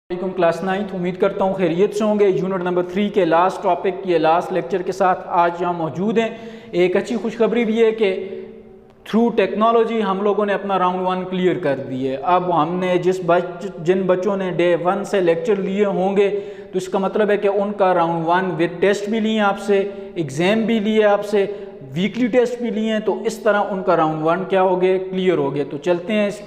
Class 9। उम्मीद करता हूँ खैरियत से होंगे। यूनिट नंबर 3 के लास्ट टॉपिक के लास्ट लेक्चर के साथ आज यहाँ मौजूद हैं। एक अच्छी खुशखबरी भी है कि थ्रू टेक्नोलॉजी हम लोगों ने अपना राउंड 1 क्लियर कर दी है। अब हमने जिन बच्चों ने डे 1 से लेक्चर लिए होंगे तो इसका मतलब है कि उनका राउंड 1 विद टेस्ट भी लिए आपसे, एग्ज़ाम भी लिए आपसे, वीकली टेस्ट भी लिए हैं, तो इस तरह उनका राउंड 1 क्या हो गया, क्लियर हो गया। तो चलते हैं इस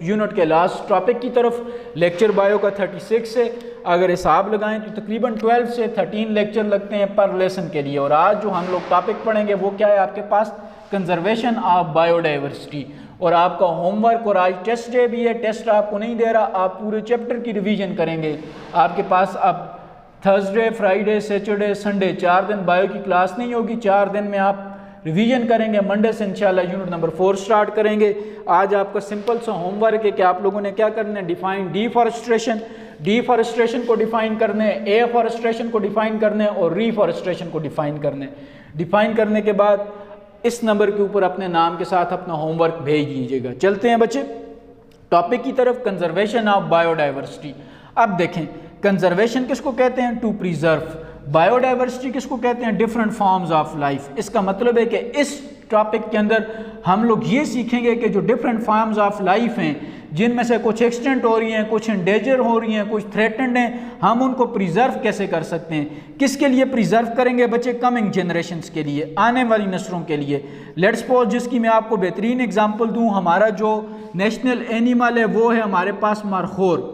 यूनिट के लास्ट टॉपिक की तरफ। लेक्चर बायो का 36 है। अगर हिसाब लगाएं तो तकरीबन 12 से 13 लेक्चर लगते हैं पर लेसन के लिए। और आज जो हम लोग टॉपिक पढ़ेंगे वो क्या है आपके पास, कंजर्वेशन ऑफ बायोडाइवर्सिटी। और आपका होमवर्क, और आज टेस्ट डे भी है, टेस्ट आपको नहीं दे रहा, आप पूरे चैप्टर की रिवीजन करेंगे। आपके पास अब थर्सडे, फ्राइडे, सैटरडे, संडे 4 दिन बायो की क्लास नहीं होगी। 4 दिन में आप रिवीजन करेंगे। मंडे से इंशाल्लाह यूनिट नंबर 4 स्टार्ट करेंगे। आज आपका सिंपल सा होमवर्क है कि आप लोगों ने क्या करना है, डिफाइन डिफॉरेस्टेशन, डिफॉरेस्टेशन को डिफाइन करने, एफॉरेस्टेशन को डिफाइन करने और रीफॉरेस्टेशन को डिफाइन करने। डिफाइन करने के बाद इस नंबर के ऊपर अपने नाम के साथ अपना होमवर्क भेज दीजिएगा। चलते हैं बच्चे टॉपिक की तरफ, कंजर्वेशन ऑफ बायोडाइवर्सिटी। अब देखें कंजर्वेशन किसको कहते हैं, टू प्रिजर्व। बायोडाइवर्सिटी किसको कहते हैं, डिफरेंट फॉर्म्स ऑफ लाइफ। इसका मतलब है कि इस टॉपिक के अंदर हम लोग ये सीखेंगे कि जो डिफरेंट फॉर्म्स ऑफ लाइफ हैं, जिनमें से कुछ एक्सटेंट हो रही हैं, कुछ इंडेंजर हो रही हैं, कुछ थ्रेटन्ड हैं, हम उनको प्रिजर्व कैसे कर सकते हैं। किसके लिए प्रिजर्व करेंगे बच्चे, कमिंग जनरेशंस के लिए, आने वाली नस्लों के लिए। लेट्स सपोज, जिसकी मैं आपको बेहतरीन एग्जांपल दूं, हमारा जो नेशनल एनिमल है वो है हमारे पास मारखोर।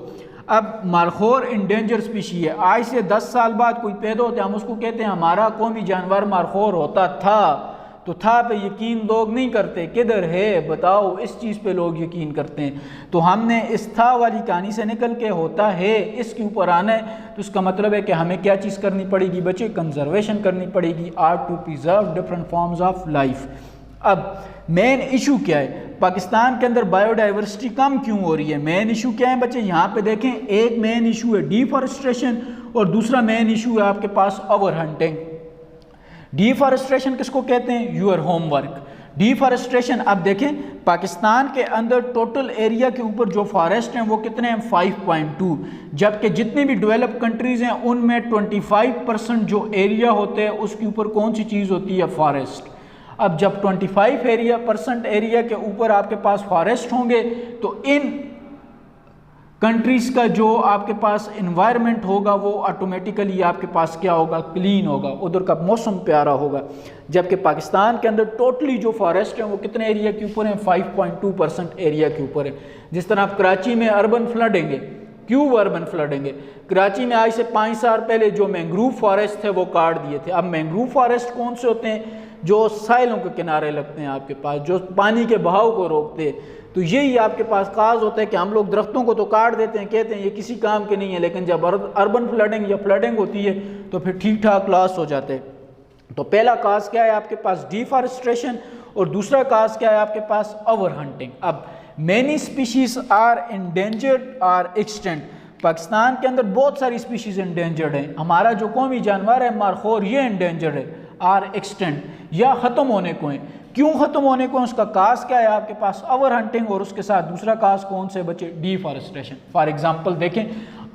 अब मारखोर इंडेंजर स्पीशी है। आज से 10 साल बाद कोई पैदा होता है, हम उसको कहते हैं हमारा कौमी जानवर मारखोर होता था। तो था पे यकीन लोग नहीं करते, किधर है बताओ, इस चीज़ पे लोग यकीन करते हैं। तो हमने इस था वाली कहानी से निकल के होता है इसके ऊपर आना है। तो इसका मतलब है कि हमें क्या चीज़ करनी पड़ेगी बच्चे, कंजर्वेशन करनी पड़ेगी, are to preserve different forms of life. अब मेन इशू क्या है, पाकिस्तान के अंदर बायोडाइवर्सिटी कम क्यों हो रही है, मेन इशू क्या है बच्चे, यहाँ पे देखें। एक मेन इशू है डिफॉरेस्टेशन और दूसरा मेन इशू है आपके पास ओवर हंटिंग। डिफॉरेस्टेशन किसको कहते हैं, यूर होमवर्क। डिफॉरेस्टेशन, अब देखें पाकिस्तान के अंदर टोटल एरिया के ऊपर जो फॉरेस्ट हैं वो कितने हैं, 5.2, जबकि जितनी भी डेवलप कंट्रीज़ हैं उनमें 25% जो एरिया होते हैं उसके ऊपर कौन सी चीज़ होती है, फॉरेस्ट। अब जब 25% एरिया के ऊपर आपके पास फॉरेस्ट होंगे तो इन कंट्रीज़ का जो आपके पास इन्वायरमेंट होगा वो ऑटोमेटिकली आपके पास क्या होगा, क्लीन होगा, उधर का मौसम प्यारा होगा। जबकि पाकिस्तान के अंदर टोटली जो फॉरेस्ट हैं वो कितने एरिया के ऊपर हैं, 5.2% एरिया के ऊपर है। जिस तरह आप कराची में अर्बन फ्लडेंगे, क्यों अर्बन फ्लडेंगे, कराची में आज से 5 साल पहले जो मैंग्रोव फॉरेस्ट थे वो काट दिए थे। अब मैंग्रोव फॉरेस्ट कौन से होते हैं, जो साइलों के किनारे लगते हैं आपके पास, जो पानी के बहाव को रोकते हैं। तो यही आपके पास काज होता है कि हम लोग दरख्तों को तो काट देते हैं, कहते हैं ये किसी काम के नहीं है, लेकिन जब अर्बन फ्लडिंग या फ्लडिंग होती है तो फिर ठीक ठाक लॉस हो जाते हैं। तो पहला काज क्या है आपके पास, डिफॉरेस्टेशन, और दूसरा काज क्या है आपके पास, ओवर हंटिंग। अब many species are endangered are extinct. Pakistan के अंदर बहुत सारी स्पीशीज इंडेंजर्ड हैं। हमारा जो कौमी जानवर है मारखोर, ये इंडेंजर्ड है, आर एक्सटेंट, या ख़त्म होने को है। क्यों ख़त्म होने को है, उसका काज क्या है आपके पास, ओवर हंटिंग, और उसके साथ दूसरा काज कौन से बच्चे, डिफॉरेस्टेशन। फॉर एग्जांपल देखें,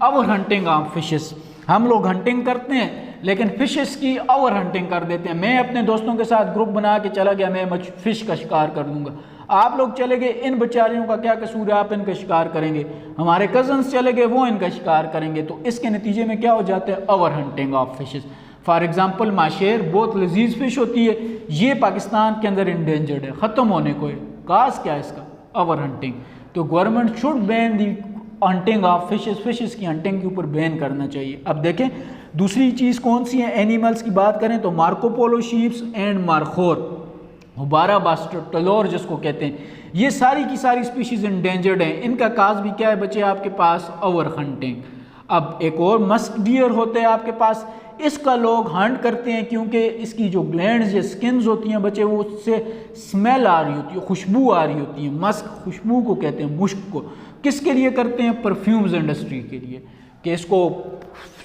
ओवर हंटिंग ऑफ फिशेस, हम लोग हंटिंग करते हैं लेकिन फिशेस की ओवर हंटिंग कर देते हैं। मैं अपने दोस्तों के साथ ग्रुप बना के चला गया, मैं फिश का शिकार कर लूँगा, आप लोग चले गए, इन बेचारियों का क्या कसूर है, आप इनका शिकार करेंगे। हमारे कजन्स चले गए, वो इनका शिकार करेंगे। तो इसके नतीजे में क्या हो जाता है, over hunting of fishes. For example mahseer बहुत लजीज फिश होती है, ये पाकिस्तान के अंदर इंडेंजर्ड है, ख़त्म होने को है। काज क्या है इसका, ओवर हंटिंग। तो government should ban the hunting of fishes, fishes की हंटिंग के ऊपर बैन करना चाहिए। अब देखें दूसरी चीज़ कौन सी है, एनिमल्स की बात करें तो Marco Polo sheeps and markhor, houbara bustard टलोर जिसको कहते हैं, ये सारी की सारी स्पीशीज़ इंडेंजर्ड हैं। इनका काज भी क्या है बच्चे आपके पास, ओवर हंटिंग। अब एक और मस्क डियर होते हैं आपके पास, इसका लोग हंट करते हैं क्योंकि इसकी जो ग्लैंड्स या स्किन्स होती हैं बच्चे, वो उससे स्मेल आ रही होती है, खुशबू आ रही होती है। मस्क खुशबू को कहते हैं, मुश्क को। किसके लिए करते हैं, परफ्यूम्स इंडस्ट्री के लिए। कि इसको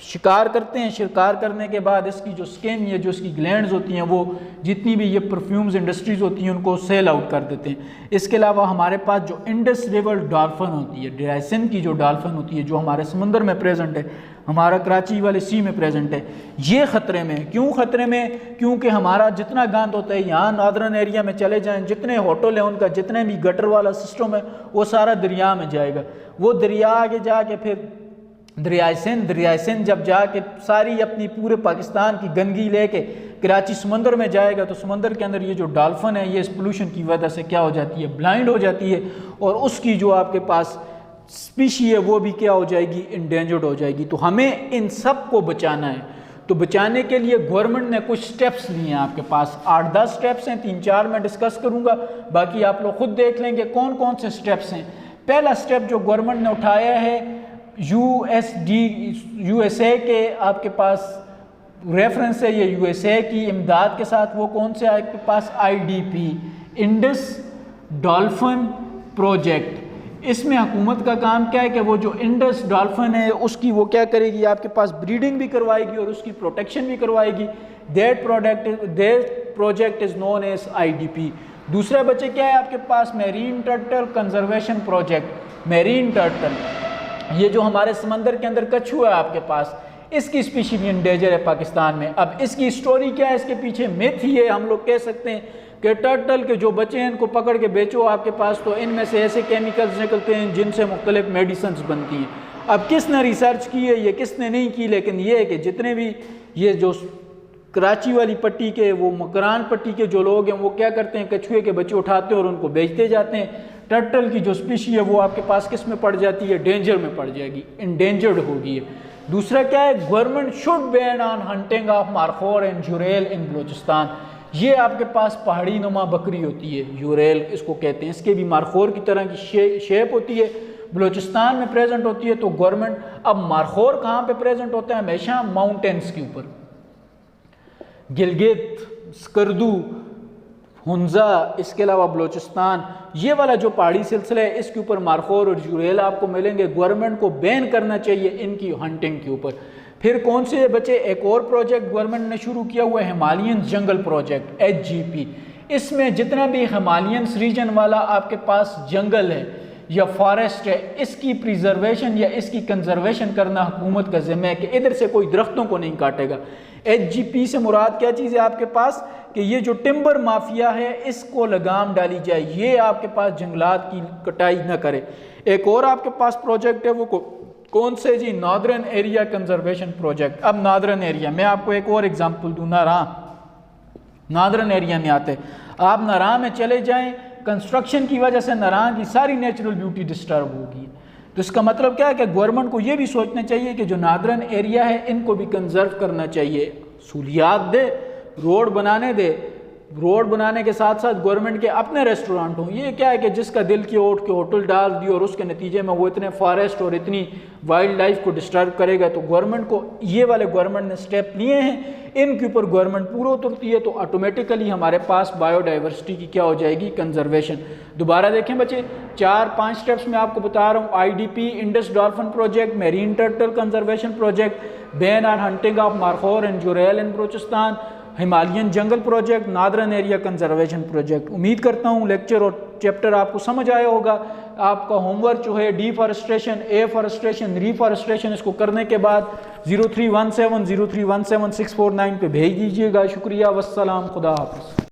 शिकार करते हैं। शिकार करने के बाद इसकी जो स्किन या जो इसकी ग्लैंड्स होती हैं वो जितनी भी ये परफ्यूम्स इंडस्ट्रीज़ होती हैं उनको सेल आउट कर देते हैं। इसके अलावा हमारे पास जो इंडस रिवर डॉल्फिन होती है, ड्राइसन की जो डॉल्फिन होती है, जो हमारे समुंदर में प्रेजेंट है, हमारा कराची वाले सी में प्रेजेंट है, ये ख़तरे में। क्यों ख़तरे में? क्योंकि हमारा जितना गंद होता है, यहाँ नॉर्दर्न एरिया में चले जाएँ, जितने होटल हैं उनका जितने भी गटर वाला सिस्टम है वो सारा दरिया में जाएगा। वो दरिया आगे जाके फिर दरियासन जब जाके सारी अपनी पूरे पाकिस्तान की गंदगी लेके कराची समंदर में जाएगा, तो समंदर के अंदर ये जो डॉल्फिन है ये इस पोल्यूशन की वजह से क्या हो जाती है, ब्लाइंड हो जाती है, और उसकी जो आपके पास स्पीशी है वो भी क्या हो जाएगी, इंडेंजर्ड हो जाएगी। तो हमें इन सब को बचाना है। तो बचाने के लिए गवर्नमेंट ने कुछ स्टेप्स लिए हैं। आपके पास 8-10 स्टेप्स हैं, 3-4 मैं डिस्कस करूँगा, बाकी आप लोग खुद देख लेंगे कौन कौन से स्टेप्स हैं। पहला स्टेप जो गवर्नमेंट ने उठाया है, यूएसए के आपके पास रेफरेंस है, ये यूएसए की इमदाद के साथ, वो कौन से आपके पास, आईडीपी, इंडस डॉल्फिन प्रोजेक्ट। इसमें हुकूमत का काम क्या है कि वो जो इंडस डॉल्फिन है उसकी वो क्या करेगी, आपके पास ब्रीडिंग भी करवाएगी और उसकी प्रोटेक्शन भी करवाएगी। That project is known as IDP. दूसरा बच्चे क्या है आपके पास, marine turtle conservation project. Marine turtle ये जो हमारे समंदर के अंदर कछुआ है आपके पास, इसकी स्पीशी भी इंडेंजर है पाकिस्तान में। अब इसकी स्टोरी क्या है, इसके पीछे मिथ ही है, हम लोग कह सकते हैं कि टर्टल के जो बच्चे हैं इनको पकड़ के बेचो आपके पास, तो इनमें से ऐसे केमिकल्स निकलते हैं जिनसे मुख्तलिफ मेडिसिन बनती हैं। अब किसने रिसर्च की है, ये किसने नहीं की, लेकिन ये है कि जितने भी ये जो कराची वाली पट्टी के, वो मकरान पट्टी के जो लोग हैं वो क्या करते हैं, कछुए के बच्चे उठाते हैं और उनको बेचते जाते हैं। टर्टल की जो स्पीशी है वो आपके पास किस में पड़ जाती है, डेंजर में पड़ जाएगी, इंडेंजर्ड होगी है। दूसरा क्या है, government should ban on hunting of markhor and जुरेल इन बलूचिस्तान। ये आपके पास पहाड़ी नुमा बकरी होती है, यूरेल इसको कहते हैं, इसके भी मारखोर की तरह की शेप होती है, बलूचिस्तान में प्रेजेंट होती है। तो गवर्नमेंट, अब मारखोर कहाँ पे प्रेजेंट होता है, हमेशा माउंटेन्स के ऊपर, गिलगित, स्कर्दू, हुंजा, इसके अलावा बलूचिस्तान, ये वाला जो पहाड़ी सिलसिला है इसके ऊपर मारखोर और जुरेल आपको मिलेंगे। गवर्नमेंट को बैन करना चाहिए इनकी हंटिंग के ऊपर। फिर कौन से बच्चे, एक और प्रोजेक्ट गवर्नमेंट ने शुरू किया हुआ है, हिमालयन जंगल प्रोजेक्ट, HGP। इसमें जितना भी हिमालयन रीजन वाला आपके पास जंगल है या फॉरेस्ट है, इसकी प्रिजर्वेशन या इसकी कंजर्वेशन करना हुकूमत का जिम्मा है कि इधर से कोई दरख्तों को नहीं काटेगा। HGP से मुराद क्या चीज़ है आपके पास, कि ये जो टिम्बर माफिया है इसको लगाम डाली जाए, ये आपके पास जंगलात की कटाई न करे। एक और आपके पास प्रोजेक्ट है, वो कौन से जी, नॉर्दर्न एरिया कंजर्वेशन प्रोजेक्ट। अब नॉर्दर्न एरिया, मैं आपको एक और एग्जांपल दूँ, नॉर्दर्न एरिया में आते, आप नारा में चले जाएं, कंस्ट्रक्शन की वजह से नारा की सारी नेचुरल ब्यूटी डिस्टर्ब होगी। तो इसका मतलब क्या है कि गवर्नमेंट को ये भी सोचना चाहिए कि जो नॉर्दर्न एरिया है इनको भी कंजर्व करना चाहिए, सहूलियात दे, रोड बनाने दे, रोड बनाने के साथ साथ गवर्नमेंट के अपने रेस्टोरेंट हों। ये क्या है कि जिसका दिल किया उठ के होटल डाल दिया और उसके नतीजे में वो इतने फॉरेस्ट और इतनी वाइल्ड लाइफ को डिस्टर्ब करेगा। तो गवर्नमेंट को, ये वाले गवर्नमेंट ने स्टेप लिए हैं, इनके ऊपर गवर्नमेंट पूरा उतरती है तो ऑटोमेटिकली हमारे पास बायोडाइवर्सिटी की क्या हो जाएगी, कंजर्वेशन। दोबारा देखें बच्चे, 4-5 स्टेप्स में आपको बता रहा हूँ, IDP, Indus dolphin project, marine turtle conservation project, ban on hunting of markhor and जुरेल in Balochistan, Himalayan jungle project, northern area conservation project. उम्मीद करता हूँ लेक्चर और चैप्टर आपको समझ आया होगा। आपका होमवर्क जो है डिफॉरेस्टेशन, एफॉरेस्टेशन, रिफॉरेस्टेशन, इसको करने के बाद 0317 0317 649 पे भेज दीजिएगा। शुक्रिया, वस्सलाम, खुदा हाफ़िज़।